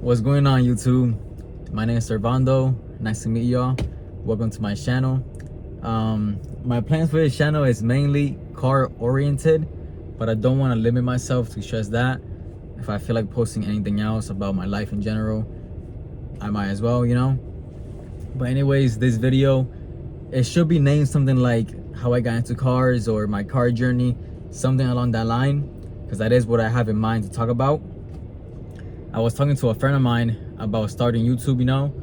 What's going on, YouTube? My name is Servando. Nice to meet y'all. Welcome to my channel. My plans for this channel is mainly car oriented, but I don't want to limit myself to just that. If I feel like posting anything else about my life in general, I might as well, you know. But anyways, this video, it should be named something like how I got into cars or my car journey, something along that line, because that is what I have in mind to talk about. I was talking to a friend of mine about starting YouTube, you know,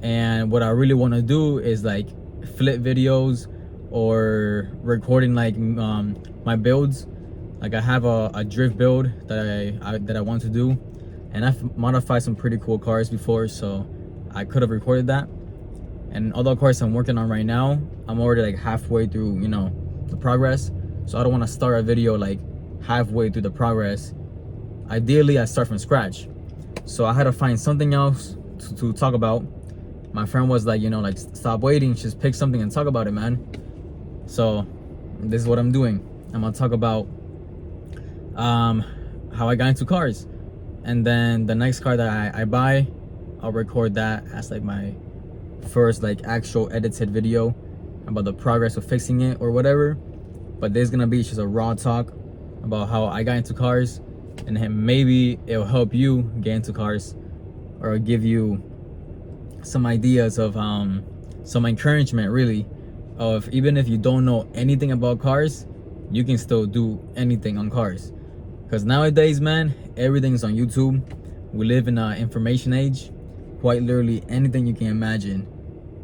and what I really want to do is like flip videos or recording like my builds. Like I have a drift build that I want to do, and I've modified some pretty cool cars before, so I could have recorded that. And all the cars I'm working on right now, I'm already like halfway through, you know, the progress. So I don't want to start a video like halfway through the progress. Ideally, I start from scratch. So I had to find something else to talk about. My friend was like, you know, like, stop waiting, just pick something and talk about it, man. So this is what I'm doing. I'm gonna talk about how I got into cars, and then the next car that I buy, I'll record that as like my first like actual edited video about the progress of fixing it or whatever. But there's gonna be just a raw talk about how I got into cars, and then maybe it'll help you get into cars or give you some ideas of some encouragement, really, of even if you don't know anything about cars, you can still do anything on cars. Because nowadays, man, everything is on YouTube. We live in an information age. Quite literally anything you can imagine.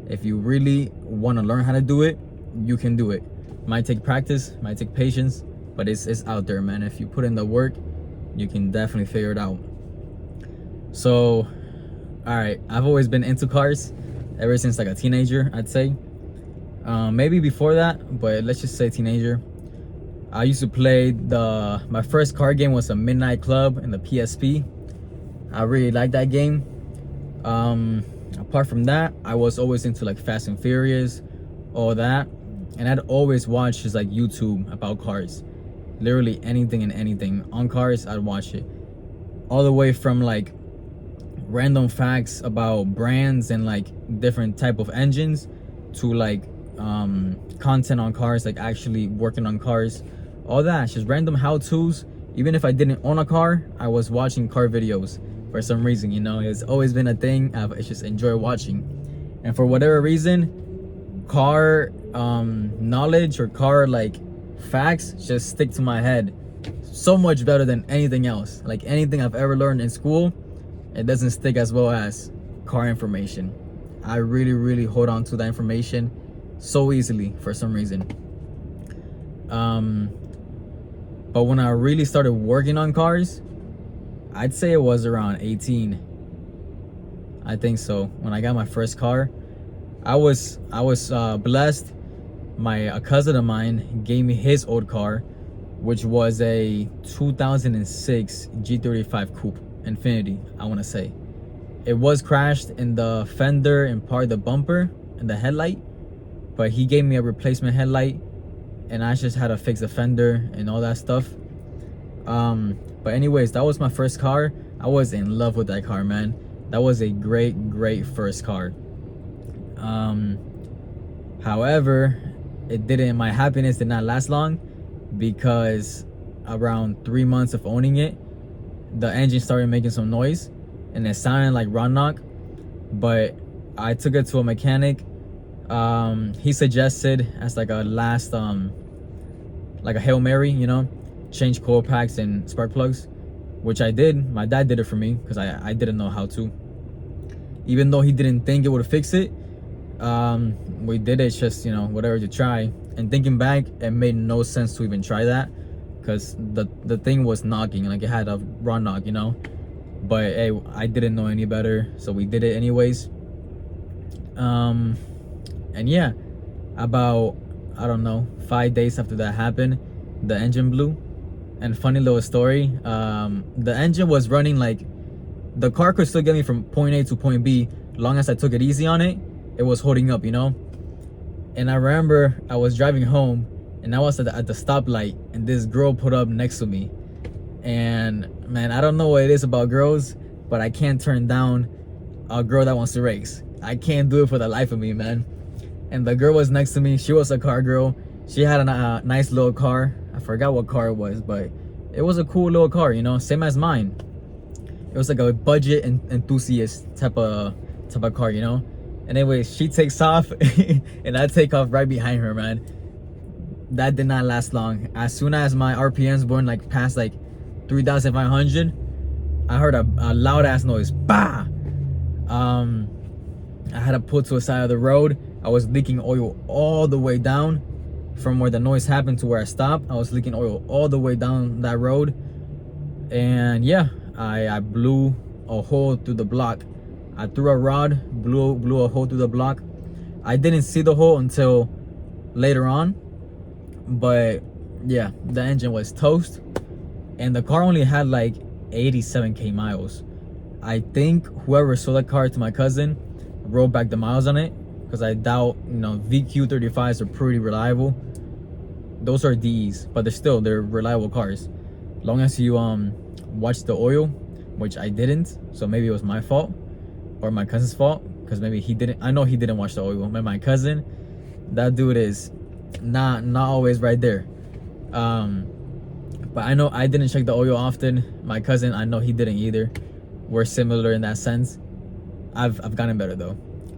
If you really want to learn how to do it, you can do it. Might take practice, might take patience, but it's out there, man. If you put in the work, you can definitely figure it out. So, all right, I've always been into cars ever since like a teenager, I'd say. Maybe before that, but let's just say teenager. I used to play my first car game was a Midnight Club in the PSP. I really liked that game. Apart from that, I was always into like Fast and Furious, all that, and I'd always watch just like YouTube about cars. Literally anything and anything on cars, I'd watch it. All the way from like random facts about brands and like different type of engines to like content on cars, like actually working on cars, all that, just random how-tos. Even if I didn't own a car, I was watching car videos for some reason, you know. It's always been a thing I just enjoy watching. And for whatever reason, car knowledge or car like facts just stick to my head so much better than anything else. Like anything I've ever learned in school, it doesn't stick as well as car information. I really hold on to that information so easily for some reason. But when I really started working on cars, I'd say it was around 18. I think so. When I got my first car, I was blessed. A cousin of mine gave me his old car, which was a 2006 G35 Coupe Infiniti, I want to say. It was crashed in the fender and part of the bumper and the headlight, but he gave me a replacement headlight, and I just had to fix the fender and all that stuff. But anyways, that was my first car. I was in love with that car, man. That was a great first car. However, my happiness did not last long, because around 3 months of owning it, the engine started making some noise and it sounded like run knock. But I took it to a mechanic. He suggested as like a last like a Hail Mary, you know, change coil packs and spark plugs, which I did. My dad did it for me because I didn't know how to. Even though he didn't think it would fix it, we did it just, you know, whatever, to try. And thinking back, it made no sense to even try that, because the thing was knocking, like it had a run knock, you know. But hey, I didn't know any better, so we did it anyways. And yeah, about, I don't know, 5 days after that happened, the engine blew. And funny little story, the engine was running, like the car could still get me from point A to point B, long as I took it easy on it. It was holding up, you know. And I remember I was driving home, and I was at the stoplight, and this girl put up next to me. And man, I don't know what it is about girls, but I can't turn down a girl that wants to race. I can't do it for the life of me, man. And the girl was next to me. She was a car girl. She had a nice little car. I forgot what car it was, but it was a cool little car, you know, same as mine. It was like a budget enthusiast type of car, you know. And anyway, she takes off and I take off right behind her, man. That did not last long. As soon as my RPMs went like past like 3,500, I heard a loud ass noise. Bah! I had to pull to the side of the road. I was leaking oil all the way down from where the noise happened to where I stopped. I was leaking oil all the way down that road. And yeah, I blew a hole through the block. I threw a rod, blew a hole through the block. I didn't see the hole until later on. But yeah, the engine was toast. And the car only had like 87k miles. I think whoever sold that car to my cousin wrote back the miles on it, because I doubt, you know, VQ35s are pretty reliable. Those are Ds, but they're reliable cars. Long as you watch the oil, which I didn't, so maybe it was my fault or my cousin's fault, because maybe he didn't. I know he didn't watch the oil. But my cousin, that dude is not always right there. But I know I didn't check the oil often. My cousin, I know he didn't either. We're similar in that sense. I've gotten better though.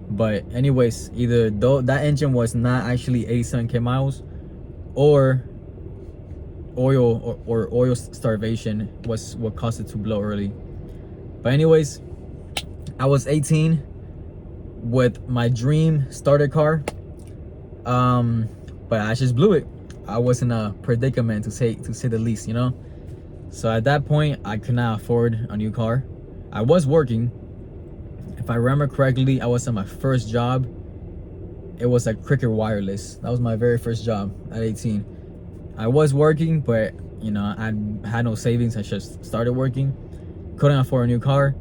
But anyways, either though that engine was not actually 87k miles, or oil or oil starvation was what caused it to blow early. But anyways, I was 18 with my dream starter car. But I just blew it. I was in a predicament to say the least, you know. So at that point, I could not afford a new car. I was working. If I remember correctly, I was at my first job. It was at Cricket Wireless. That was my very first job at 18. I was working, but you know, I had no savings. I just started working. Couldn't afford a new car.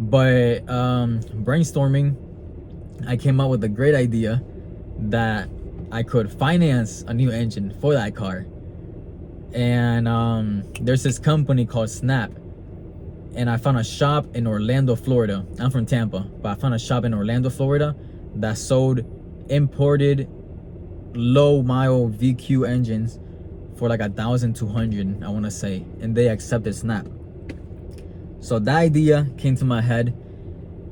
But brainstorming, I came up with a great idea that I could finance a new engine for that car. And there's this company called Snap. And I found a shop in Orlando, Florida. I'm from Tampa, but I found a shop in Orlando, Florida that sold imported low mile VQ engines for like 1,200, I want to say, and they accepted Snap. So that idea came to my head,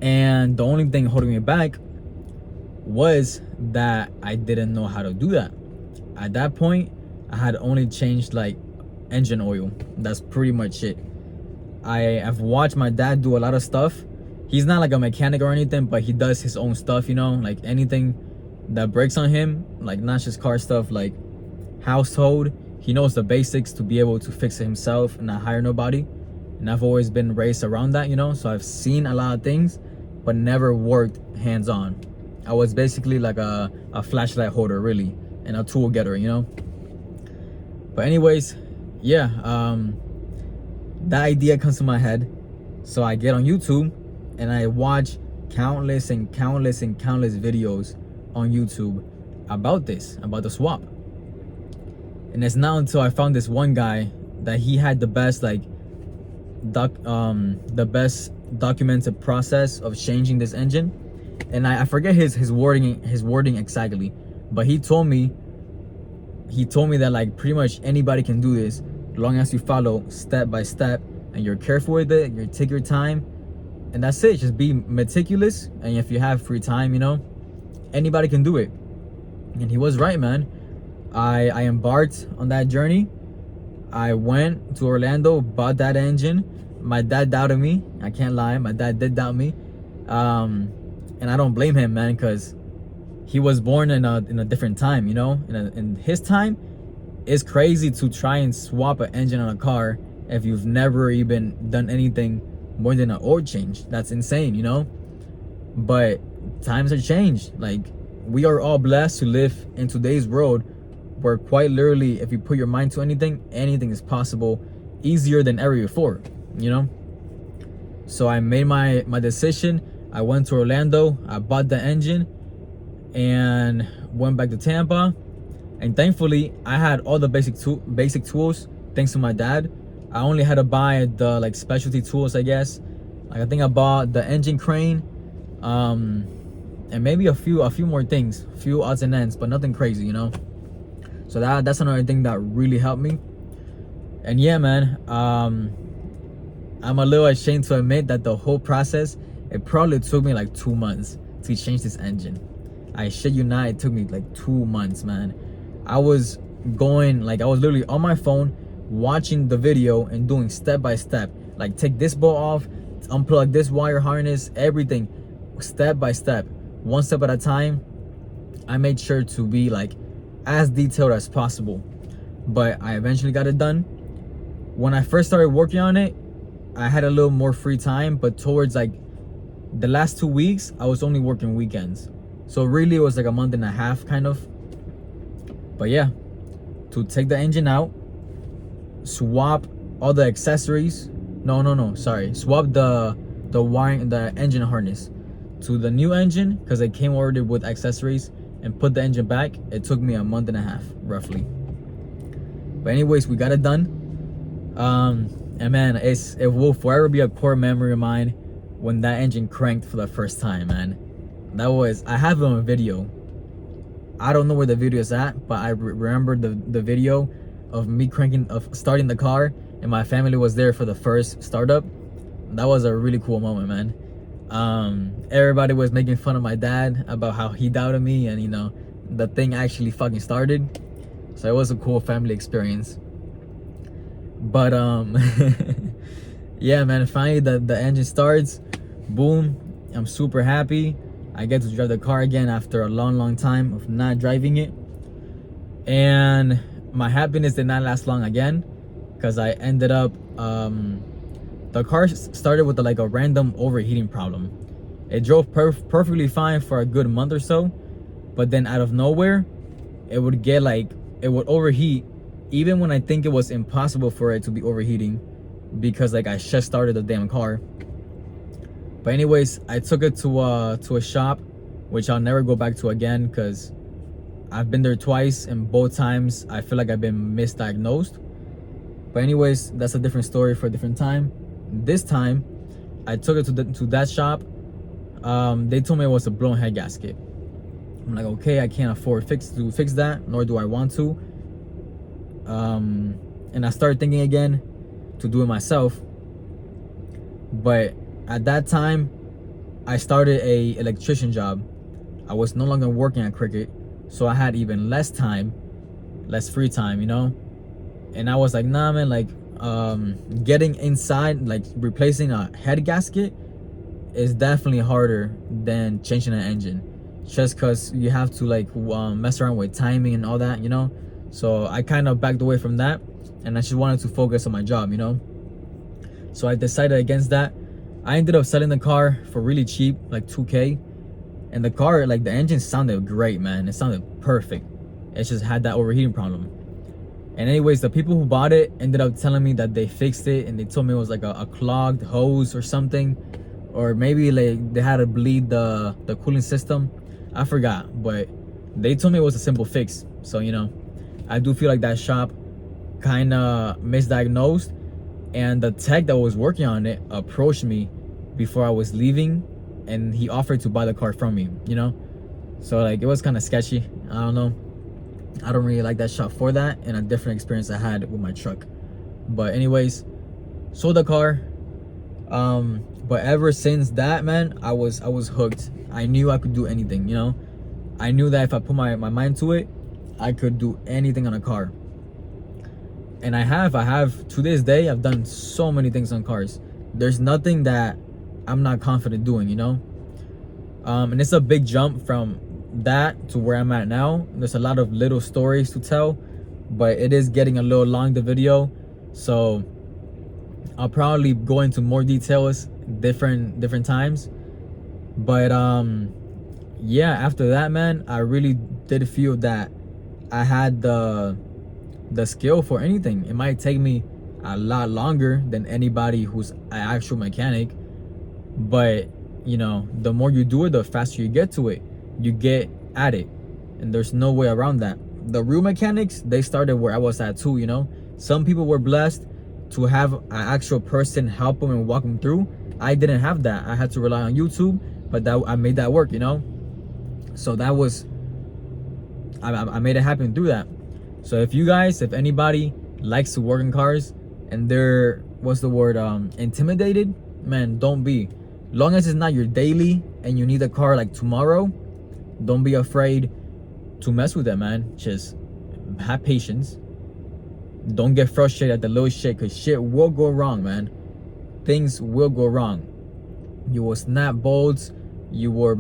and the only thing holding me back was that I didn't know how to do that. At that point, I had only changed like engine oil. That's pretty much it. I have watched my dad do a lot of stuff. He's not like a mechanic or anything, but he does his own stuff, you know, like anything that breaks on him, like not just car stuff, like household. He knows the basics to be able to fix it himself and not hire nobody. And I've always been raised around that, you know, so I've seen a lot of things, but never worked hands-on. I was basically like a flashlight holder, really, and a tool getter, you know. But anyways, yeah, that idea comes to my head. So I get on YouTube and I watch countless videos on YouTube about the swap. And it's not until I found this one guy that he had the best documented process of changing this engine. And I forget his wording exactly, but he told me that like pretty much anybody can do this, as long as you follow step by step and you're careful with it, you take your time, and that's it. Just be meticulous, and if you have free time, you know, anybody can do it. And he was right, man. I embarked on that journey. I went to Orlando, bought that engine. My dad doubted me. I can't lie, my dad did doubt me. And I don't blame him, man, because he was born in a different time, you know. In his time, it's crazy to try and swap an engine on a car if you've never even done anything more than an oil change. That's insane, you know. But times have changed. Like, we are all blessed to live in today's world where quite literally, if you put your mind to anything is possible, easier than ever before, you know. So I made my decision. I went to Orlando, I bought the engine, and went back to Tampa. And thankfully, I had all the basic tools thanks to my dad. I only had to buy the like specialty tools, I guess, Like I think I bought the engine crane, and maybe a few more things, a few odds and ends, but nothing crazy, you know. So that's another thing that really helped me. And yeah, man, I'm a little ashamed to admit that the whole process, it probably took me like 2 months to change this engine. I shit you not, it took me like 2 months, man. I was literally on my phone watching the video and doing step by step, like take this bolt off, unplug this wire harness, everything step by step, one step at a time. I made sure to be like as detailed as possible, but I eventually got it done. When I first started working on it, I had a little more free time, but towards like the last 2 weeks, I was only working weekends. So really it was like a month and a half kind of. But yeah, to take the engine out, swap all the accessories. Swap the wiring, the engine harness to the new engine, because it came already with accessories, and put the engine back. It took me a month and a half roughly. But anyways, we got it done. And man, it will forever be a core memory of mine when that engine cranked for the first time, man. I have it on video. I don't know where the video is at, but I remember the video of me starting the car, and my family was there for the first startup. That was a really cool moment, man. Everybody was making fun of my dad about how he doubted me, and you know, the thing actually fucking started. So it was a cool family experience. But yeah, man, finally the engine starts. Boom, I'm super happy. I get to drive the car again after a long time of not driving it. And my happiness did not last long again, because I ended up the car started with a random overheating problem. It drove perfectly fine for a good month or so, but then out of nowhere it would overheat, even when I think it was impossible for it to be overheating, because I just started the damn car. But anyways, I took it to a shop, which I'll never go back to again, because I've been there twice, and both times I feel like I've been misdiagnosed. But anyways, that's a different story for a different time. This time, I took it to that shop. They told me it was a blown head gasket. I'm like, okay, I can't afford to fix that, nor do I want to. And I started thinking again to do it myself. But at that time, I started a electrician job. I was no longer working at Cricket, so I had even less free time, you know. And I was like, nah, man, getting inside, replacing a head gasket is definitely harder than changing an engine, just because you have to mess around with timing and all that, you know. So I kind of backed away from that, and I just wanted to focus on my job, you know. So I decided against that. I ended up selling the car for really cheap, like $2K. And the car, the engine sounded great, man. It sounded perfect. It just had that overheating problem. And anyways, the people who bought it ended up telling me that they fixed it, and they told me it was a clogged hose or something, or maybe they had to bleed the cooling system. I forgot, but they told me it was a simple fix. So, you know, I do feel like that shop kind of misdiagnosed, and the tech that was working on it approached me before I was leaving, and he offered to buy the car from me, you know. So it was kind of sketchy. I don't know, I don't really like that shop for that, and a different experience I had with my truck. But anyways, sold the car. But ever since that, man, I was hooked. I knew I could do anything, you know. I knew that if I put my mind to it, I could do anything on a car. And I have to this day, I've done so many things on cars. There's nothing that I'm not confident doing, you know. And it's a big jump from that to where I'm at now. There's a lot of little stories to tell, but it is getting a little long, the video. So I'll probably go into more details different times. But yeah, after that, man, I really did feel that I had the skill for anything. It might take me a lot longer than anybody who's an actual mechanic, but you know, the more you do it, the faster you get to it. You get at it, and there's no way around that. The real mechanics, they started where I was at too, you know. Some people were blessed to have an actual person help them and walk them through, I didn't have that. I had to rely on YouTube, but that I made that work, you know. So that was I made it happen through that. So if anybody likes to work in cars and they're, what's the word, intimidated, man, don't be. Long as it's not your daily and you need a car like tomorrow, don't be afraid to mess with that, man. Just have patience. Don't get frustrated at the little shit, because shit will go wrong, man. Things will go wrong. You will snap bolts, you will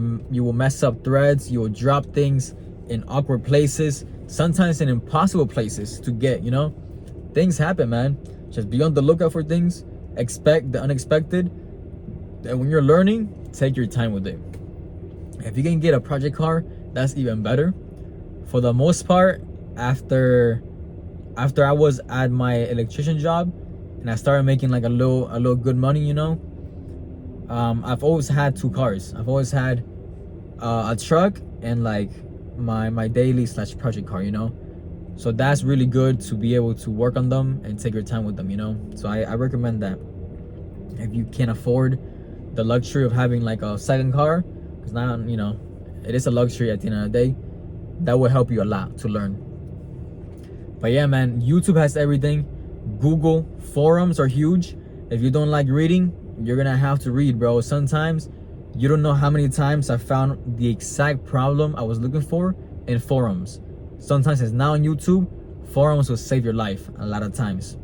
mess up threads, you will drop things in awkward places, sometimes in impossible places to get, you know. Things happen, man. Just be on the lookout for things, expect the unexpected, and when you're learning, take your time with it. If you can get a project car, that's even better. For the most part, after I was at my electrician job and I started making like a little good money, you know, I've always had 2 cars. I've always had a truck and like my daily / project car, you know. So that's really good to be able to work on them and take your time with them, you know. So I recommend that. If you can afford the luxury of having like a second car, because now, you know, it is a luxury at the end of the day, that will help you a lot to learn. But yeah, man, YouTube has everything. Google forums are huge. If you don't like reading, you're gonna have to read, bro. Sometimes you don't know how many times I found the exact problem I was looking for in forums. Sometimes it's not on YouTube. Forums will save your life a lot of times.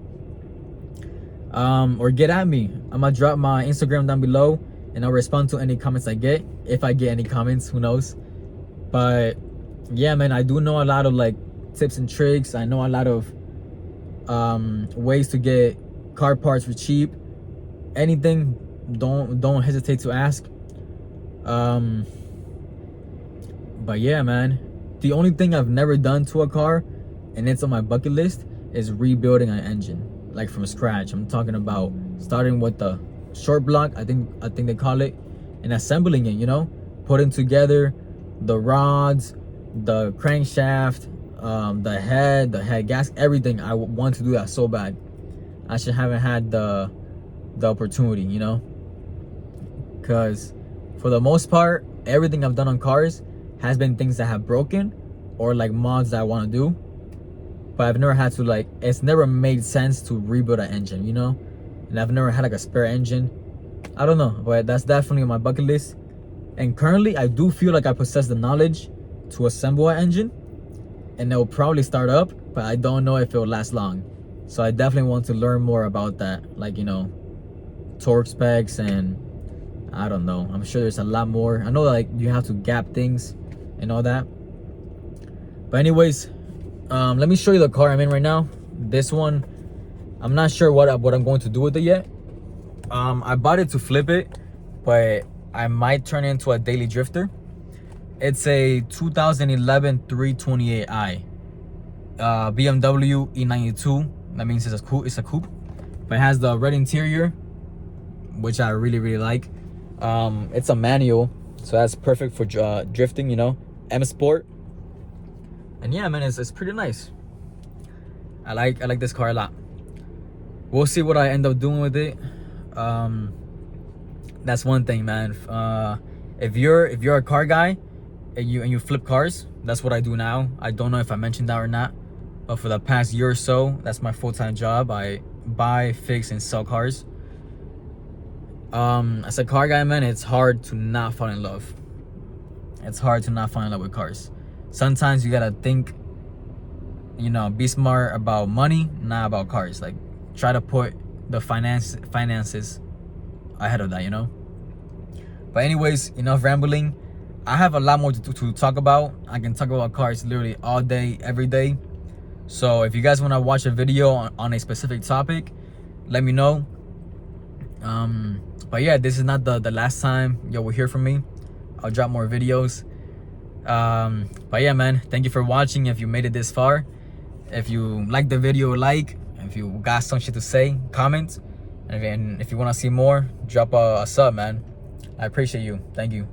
Or get at me. I'm gonna drop my Instagram down below and I'll respond to any comments I get. If I get any comments, who knows. But yeah, man, I do know a lot of like tips and tricks. I know a lot of ways to get car parts for cheap. Anything, don't hesitate to ask. But yeah, man, the only thing I've never done to a car, and it's on my bucket list, is rebuilding an engine like from scratch. I'm talking about starting with the short block, I think they call it, and assembling it, you know, putting together the rods, the crankshaft, the head gasket, everything. I want to do that so bad. I just haven't had the opportunity, you know, because for the most part, everything I've done on cars has been things that have broken or like mods that I want to do, but I've never had to, like, it's never made sense to rebuild an engine, you know. And I've never had like a spare engine. I don't know, but that's definitely on my bucket list. And currently I do feel like I possess the knowledge to assemble an engine, and it will probably start up, but I don't know if it will last long. So I definitely want to learn more about that, like, you know, torque specs, and I don't know, I'm sure there's a lot more. I know like you have to gap things and all that. But anyways, let me show you the car I'm in right now. This one, I'm not sure what I'm going to do with it yet. I bought it to flip it, but I might turn it into a daily drifter. It's a 2011 328i BMW E92. That means it's a coupe, but it has the red interior, which I really like. It's a manual, so that's perfect for drifting, you know, M Sport. And yeah, man, it's pretty nice. I like this car a lot. We'll see what I end up doing with it. That's one thing, man. If you're a car guy and you flip cars, that's what I do now. I don't know if I mentioned that or not, but for the past year or so, that's my full-time job. I buy, fix, and sell cars. As a car guy, man, it's hard to not fall in love. It's hard to not fall in love with cars. Sometimes you gotta think, you know, be smart about money, not about cars. Like, try to put the finances ahead of that, you know. But anyways, enough rambling. I have a lot more to talk about. I can talk about cars literally all day, every day. So if you guys want to watch a video on a specific topic, let me know. But yeah, this is not the last time you will hear from me. I'll drop more videos. But yeah, man, thank you for watching. If you made it this far, if you liked the video, like. If you got some shit to say, comment. And if you want to see more, drop a sub, man. I appreciate you. Thank you.